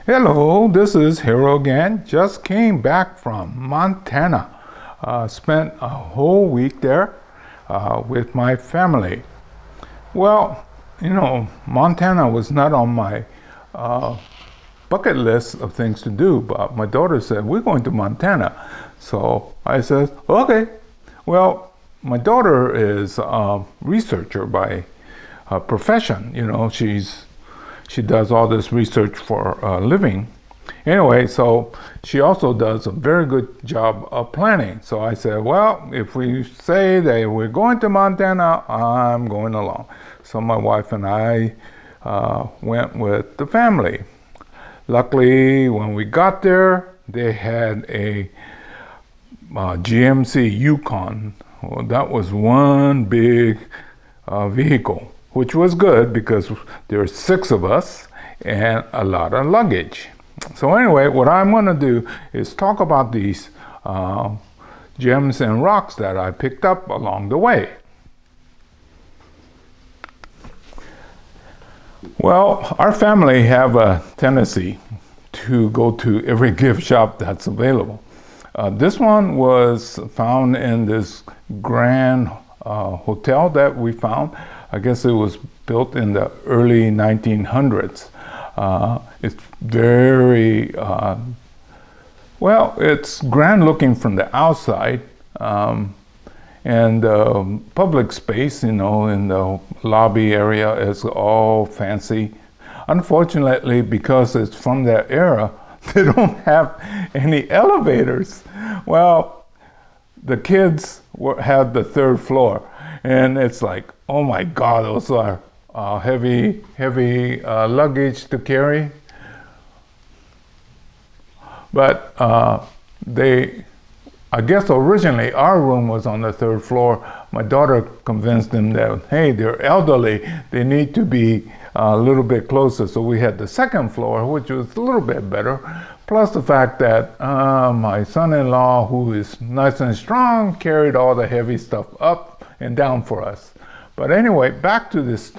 Hello, this is Hero again. Just came back from Montana. Spent a whole week there with my family. Well, Montana was not on my bucket list of things to do, but my daughter said, we're going to Montana. So I said, okay. Well, my daughter is a researcher by profession. She does all this research for a living. Anyway, so she also does a very good job of planning. So I said, well, if we say that we're going to Montana, I'm going along. So my wife and I went with the family. Luckily, when we got there, they had a GMC Yukon. Well, that was one big vehicle, which was good because there were 6 of us and a lot of luggage. So anyway, what I'm going to do is talk about these gems and rocks that I picked up along the way. Well, our family have a tendency to go to every gift shop that's available. This one was found in this grand hotel that we found. I guess it was built in the early 1900s. It's very, it's grand looking from the outside. And the public space, in the lobby area is all fancy. Unfortunately, because it's from that era, they don't have any elevators. Well, the kids had the 3rd floor, and it's like, oh my God, those are heavy luggage to carry. But I guess originally our room was on the 3rd floor. My daughter convinced them that, hey, they're elderly, they need to be a little bit closer. So we had the 2nd floor, which was a little bit better. Plus the fact that my son-in-law, who is nice and strong, carried all the heavy stuff up and down for us. But anyway, back to this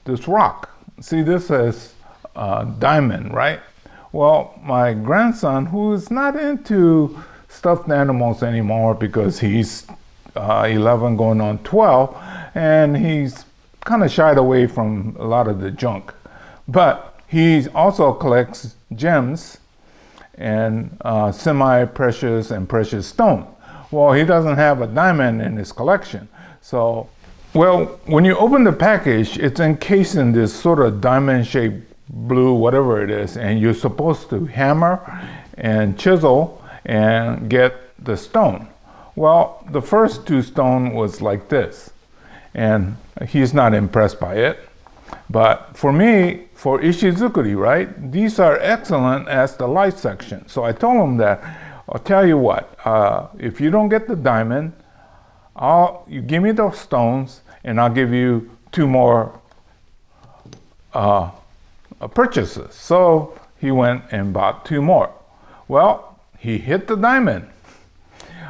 this rock. See, this is diamond, right? Well, my grandson, who is not into stuffed animals anymore because he's 11 going on 12, and he's kind of shied away from a lot of the junk. But he also collects gems and semi-precious and precious stone. Well, he doesn't have a diamond in his collection. So, well, when you open the package, it's encased in this sort of diamond-shaped blue, whatever it is, and you're supposed to hammer and chisel and get the stone. Well, the first 2 stone was like this, and he's not impressed by it. But for me, for Ishizukuri, right, these are excellent as the light section. So I told him that, I'll tell you what, if you don't get the diamond, you give me those stones, and I'll give you 2 more purchases. So he went and bought 2 more. Well, he hit the diamond.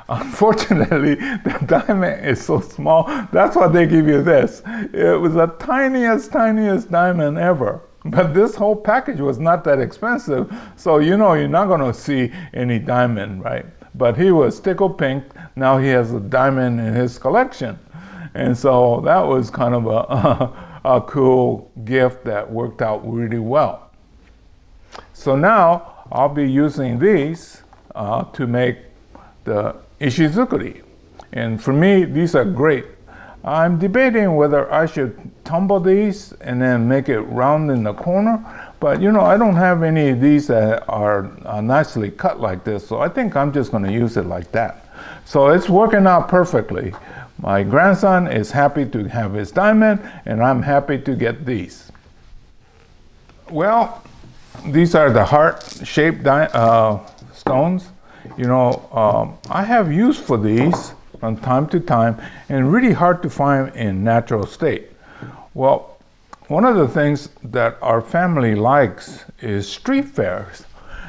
Unfortunately, the diamond is so small. That's why they give you this. It was the tiniest diamond ever. But this whole package was not that expensive. So you're not going to see any diamond, right? But he was tickled pink. Now he has a diamond in his collection. And so that was kind of a cool gift that worked out really well. So now I'll be using these to make the Ishizukuri. And for me, these are great. I'm debating whether I should tumble these and then make it round in the corner. But I don't have any of these that are nicely cut like this. So I think I'm just going to use it like that. So it's working out perfectly. My grandson is happy to have his diamond, and I'm happy to get these. Well, these are the heart-shaped stones. I have use for these from time to time, and really hard to find in natural state. Well, one of the things that our family likes is street fairs.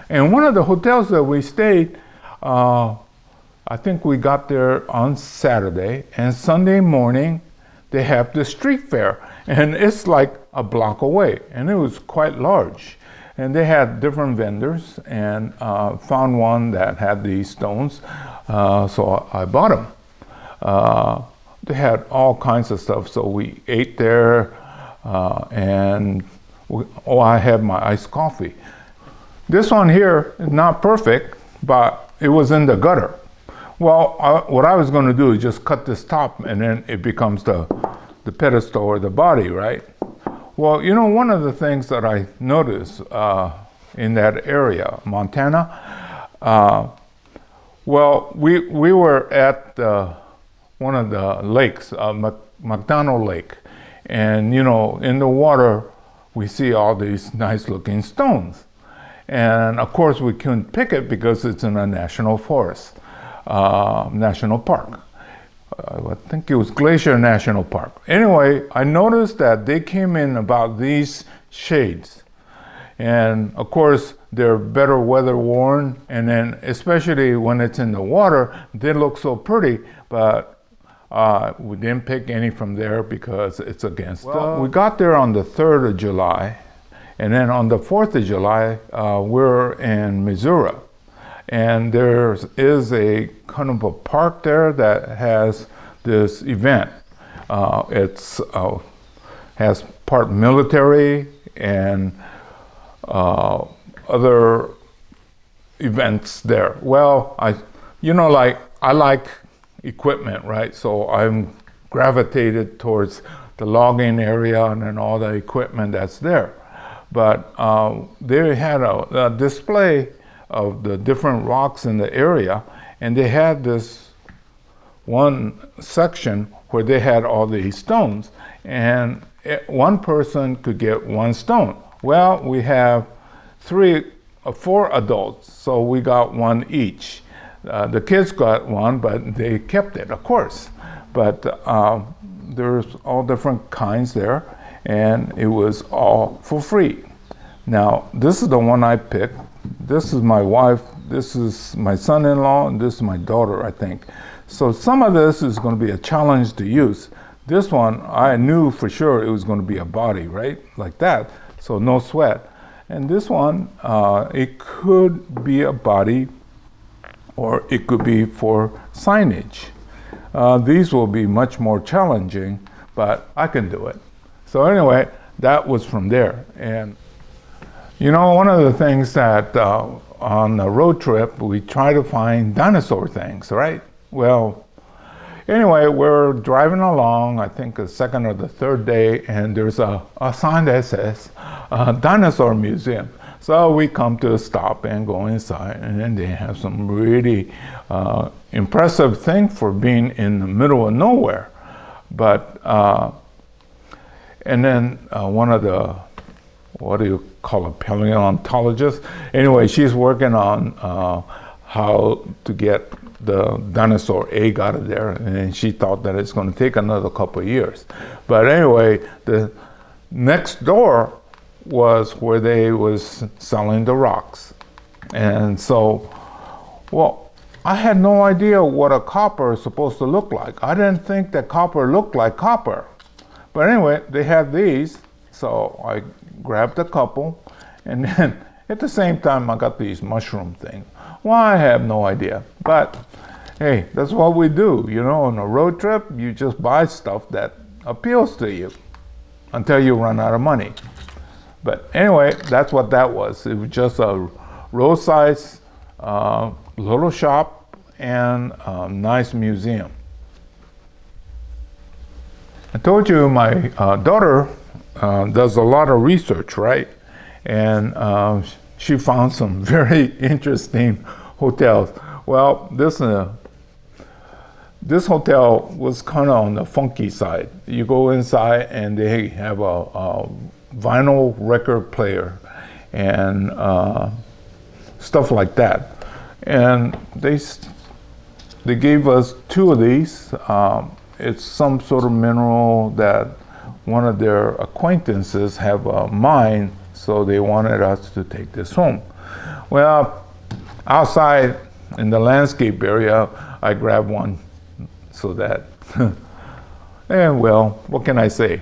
And one of the hotels that we stayed, I think we got there on Saturday, and Sunday morning they have the street fair, and it's like a block away, and it was quite large. And they had different vendors, and found one that had these stones, so I bought them. They had all kinds of stuff, so we ate there, and I had my iced coffee. This one here is not perfect, but it was in the gutter. Well, what I was going to do is just cut this top, and then it becomes the pedestal or the body, right? Well, you know, one of the things that I noticed in that area, Montana, well, we were at one of the lakes, McDonald Lake, and you know, in the water, we see all these nice-looking stones, and of course, we couldn't pick it because it's in a national forest, national park. I think it was Glacier National Park. Anyway, I noticed that they came in about these shades. And of course, they're better weather worn. And then especially when it's in the water, they look so pretty, but we didn't pick any from there because it's against. Well, we got there on the 3rd of July. And then on the 4th of July, we're in Missouri. And there is a kind of a park there that has this event. It's has part military and other events there. Well, I like equipment, right? So I'm gravitated towards the logging area and then all the equipment that's there. But they had a display of the different rocks in the area, and they had this one section where they had all these stones, and one person could get one stone. Well, we have 4 adults, so we got one each. The kids got one, but they kept it, of course. But there's all different kinds there, and it was all for free. Now, this is the one I picked. This is my wife, this is my son-in-law, and this is my daughter, I think. So some of this is going to be a challenge to use. This one, I knew for sure it was going to be a body, right? Like that, so no sweat. And this one, it could be a body, or it could be for signage. These will be much more challenging, but I can do it. So anyway, that was from there. And you know, one of the things that on a road trip, we try to find dinosaur things, right? Well, anyway, we're driving along, I think the second or the third day, and there's a sign that says Dinosaur Museum. So we come to a stop and go inside, and then they have some really impressive thing for being in the middle of nowhere. But, and then one of the, what do you call a paleontologist? Anyway, she's working on how to get the dinosaur egg out of there, and she thought that it's going to take another couple of years. But anyway, the next door was where they was selling the rocks. And so, well, I had no idea what a copper is supposed to look like. I didn't think that copper looked like copper. But anyway, they had these, so I grabbed a couple, and then at the same time I got these mushroom things. Well, I have no idea, but hey, that's what we do, you know. On a road trip, you just buy stuff that appeals to you until you run out of money. But anyway, that's what that was. It was just a roadside little shop and a nice museum. I told you my daughter does a lot of research, right? And she found some very interesting hotels. Well, this hotel was kind of on the funky side. You go inside and they have a vinyl record player and stuff like that. And they gave us 2 of these. It's some sort of mineral that one of their acquaintances have a mine, so they wanted us to take this home. Well, outside in the landscape area, I grabbed one so that, and well, what can I say?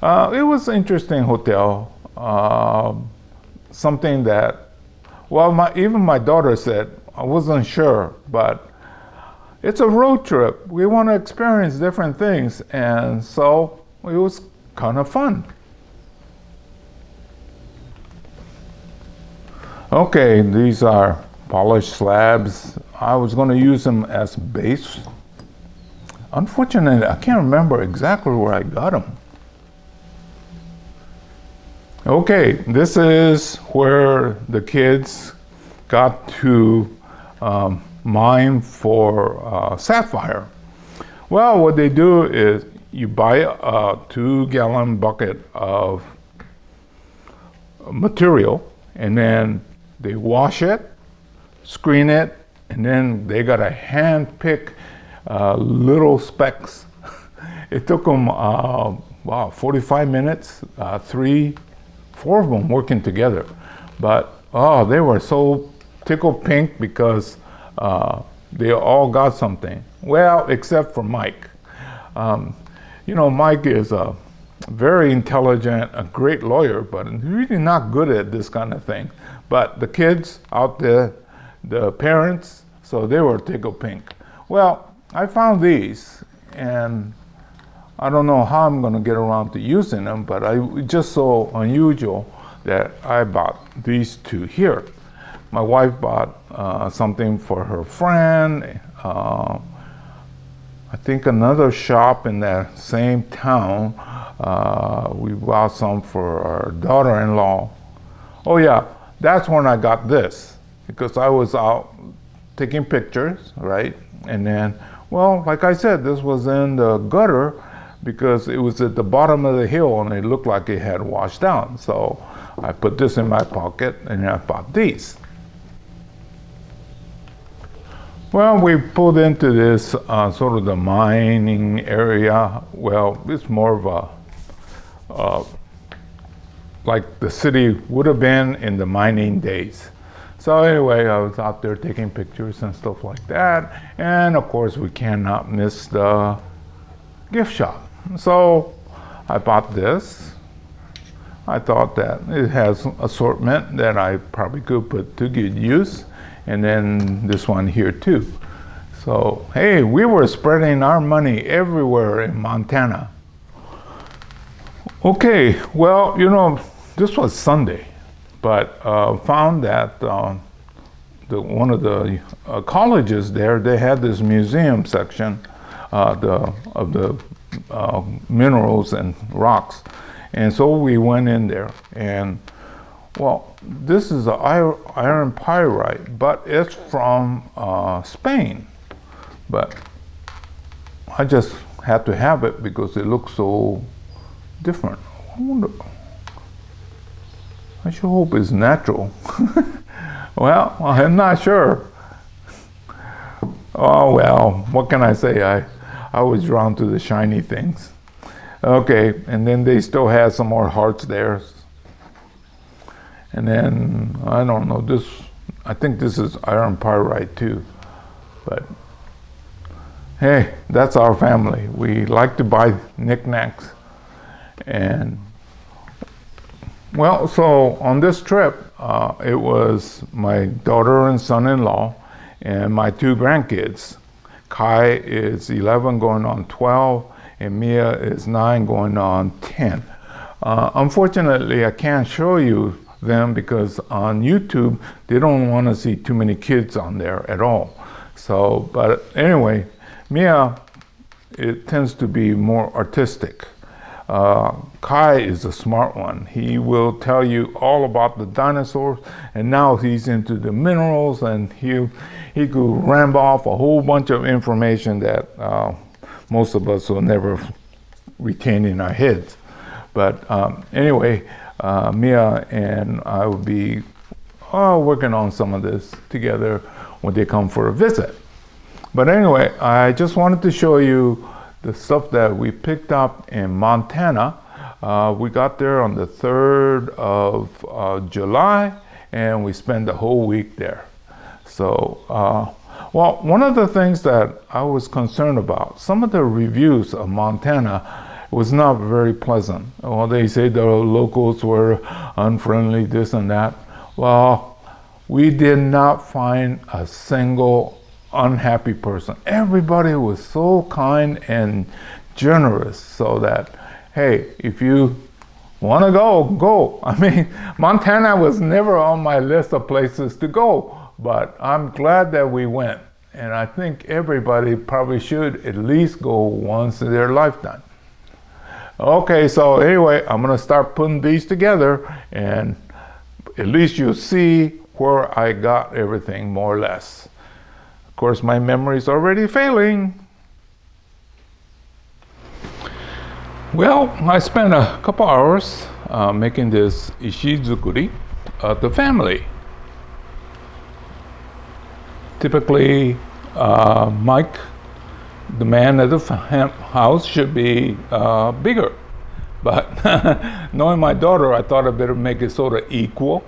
It was an interesting hotel. something that, well, even my daughter said, I wasn't sure, but it's a road trip. We want to experience different things, and so it was kind of fun. Okay, these are polished slabs. I was going to use them as base. Unfortunately, I can't remember exactly where I got them. Okay, this is where the kids got to mine for sapphire. Well, what they do is you buy a 2-gallon bucket of material, and then they wash it, screen it, and then they gotta hand pick little specks. It took them 45 minutes, 4 of them working together. But they were so tickled pink because they all got something. Well, except for Mike. Mike is a very intelligent, a great lawyer, but really not good at this kind of thing. But the kids out there, the parents, so they were tickled pink. Well, I found these, and I don't know how I'm going to get around to using them, but it's just so unusual that I bought these 2 here. My wife bought something for her friend. I think another shop in that same town. We bought some for our daughter-in-law. Oh yeah, that's when I got this, because I was out taking pictures, right? And then, well, like I said, this was in the gutter because it was at the bottom of the hill and it looked like it had washed down. So I put this in my pocket and I bought these. Well, we pulled into this sort of the mining area. Well, it's more of like the city would have been in the mining days. So anyway, I was out there taking pictures and stuff like that. And of course, we cannot miss the gift shop. So I bought this. I thought that it has assortment that I probably could put to good use. And then this one here too. So, hey, we were spreading our money everywhere in Montana. Okay, well, this was Sunday, but found that one of the colleges there, they had this museum section of the minerals and rocks. And so we went in there, and well, this is an iron pyrite, but it's from Spain. But I just had to have it because it looks so different. I sure hope it's natural. Well, I'm not sure. Oh well, what can I say? I was drawn to the shiny things. Okay, and then they still had some more hearts there. And then, I don't know, I think this is iron pyrite too. But hey, that's our family. We like to buy knickknacks. And well, so on this trip, it was my daughter and son-in-law and my 2 grandkids. Kai is 11 going on 12, and Mia is 9 going on 10. Unfortunately, I can't show you them because on YouTube, they don't want to see too many kids on there at all. So, but anyway, Mia, it tends to be more artistic. Kai is a smart one. He will tell you all about the dinosaurs, and now he's into the minerals, and he could ramble off a whole bunch of information that most of us will never retain in our heads. But anyway, Mia and I will be working on some of this together when they come for a visit. But anyway, I just wanted to show you the stuff that we picked up in Montana. We got there on the 3rd of July, and we spent the whole week there. So, well, one of the things that I was concerned about, some of the reviews of Montana was not very pleasant. Well, they say the locals were unfriendly, this and that. Well, we did not find a single unhappy person. Everybody was so kind and generous, so that, hey, if you want to go, go. I mean, Montana was never on my list of places to go, but I'm glad that we went. And I think everybody probably should at least go once in their lifetime. Okay, so anyway, I'm going to start putting these together, and at least you'll see where I got everything, more or less. Of course, my memory is already failing. Well, I spent a couple hours making this Ishizukuri of the family. Typically, Mike, the man at the house, should be bigger. But knowing my daughter, I thought I'd better make it sort of equal.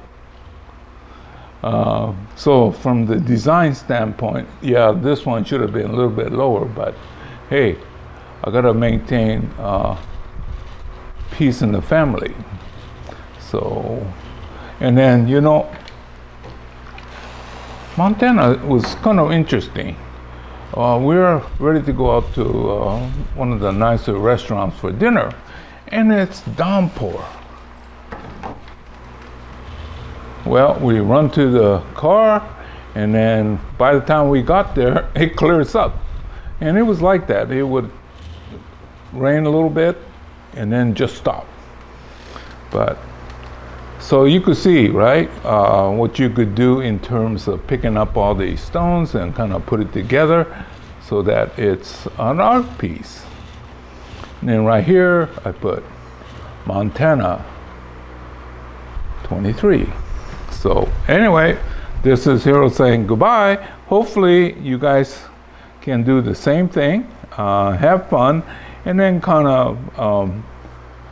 So from the design standpoint, yeah, this one should have been a little bit lower, but hey, I gotta maintain peace in the family. So, and then, you know, Montana was kind of interesting. We were ready to go out to one of the nicer restaurants for dinner, and it's downpour. Well, we run to the car, and then by the time we got there, it clears up. And it was like that. It would rain a little bit, and then just stop. But, so you could see, right, what you could do in terms of picking up all these stones and kind of put it together so that it's an art piece. And then right here, I put Montana 23. So anyway, this is Hiro saying goodbye. Hopefully you guys can do the same thing, have fun, and then kind of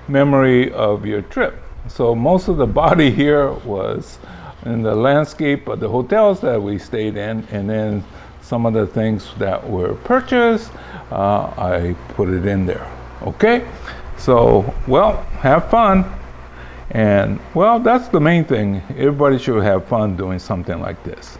memory of your trip. So most of the body here was in the landscape of the hotels that we stayed in, and then some of the things that were purchased, I put it in there. Okay, so well, have fun. And well, that's the main thing. Everybody should have fun doing something like this.